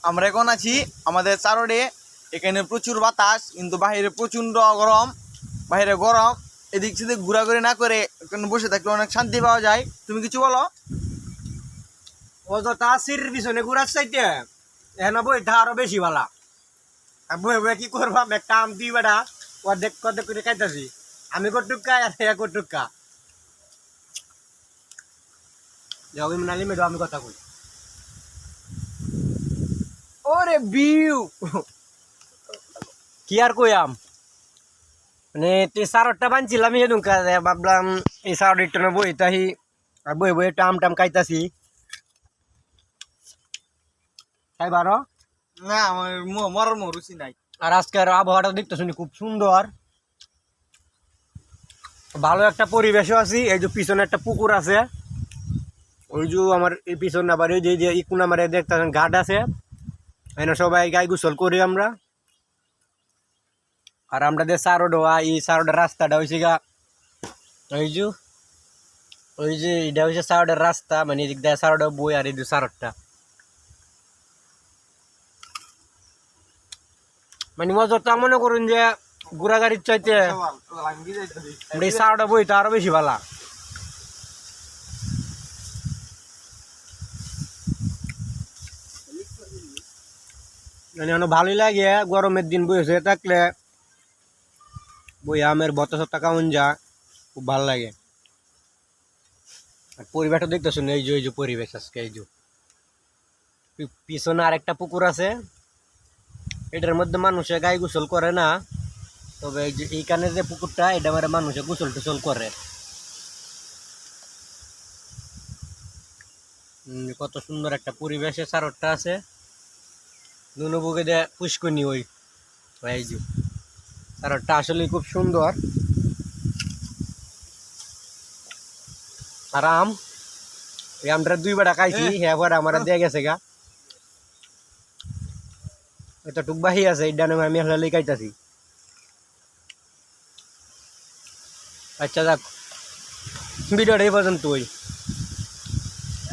আমরা এখন আছি আমাদের চারোডে। এখানে প্রচুর বাতাস, কিন্তু বাইরে প্রচণ্ড গরম। বাইরে গরম, এদিক সেদিক ঘোরাঘুরি না করে এখানে বসে থাকলে অনেক শান্তি পাওয়া যায়। তুমি কিছু বলো? অযথা সিঁড়ির পিছনে ঘুরার চাইতে এখানে বইটা আরো বেশি ভালা। বই বই কি করবাম, একটা আম দিই বেটা অর্ধেক অর্ধেক করে খাইতেছি। আমি কটুকা আর এক কটুকা নালি মেডো আমি কথা কই। ওরে বিউ কি আর কইয়াম, মানে তুই সারটা বানছিলাম সেদিন কাজে, ভাবলাম এই সার একটু বই তাহি আর বই বই একটু আম টাম খাইতাছি। তাই বারো না, আমার মরার রুচি নাই। আর আজকের আবহাওয়াটা দেখতে শুনি খুব সুন্দর, ভালো একটা পরিবেশও আছি। এই যে পিছনে একটা পুকুর আছে, ওই যে আমার এই পিছনে আবার এই যে ইকুন আমার দেখতেছেন ঘাট আছে, এনে সবাই গাই গোসল করি আমরা। আর আমরা যে সারোডোয়া এই সারোডের রাস্তাটা হয়েছে গা ওই যে এটা হয়েছে সারোডের রাস্তা, মানে এদিক দিয়ে সারোডা বই আর এই যে সারোডটা মানে মজা মনে করুন যে ঘোরা গাড়ির চাইতে এই সারোডা বইটা আরো বেশি ভালো। মানে ভালোই লাগে গরমের দিন বসে থাকলে, বই আমের বতা সত্তা কেমন যা খুব ভালো লাগে। আর পরিবেশটা দেখতে শুনে এই যে পরিবেশ আজকে এই যে পিছনে আরেকটা পুকুর আছে, এটার মধ্যে মানুষে গায়ে গোসল করে না, তবে এই যে এইখানে যে পুকুরটা এটা মানে মানুষে গোসল টোসল করে। কত সুন্দর একটা পরিবেশে সারটা আছে, নুনু বুকে দিয়ে পুষ্কনি ওই এই যে সারটা আসলে খুব সুন্দর। আর আমরা 2 বেটা খাইছি, হ্যাঁ পরে আমার দিয়ে গেছে গা, এটা টুকবাহি আছে এই ডানে আমি আসলে খাইতাছি। আচ্ছা যাক, ভিডিওটা এই পর্যন্ত।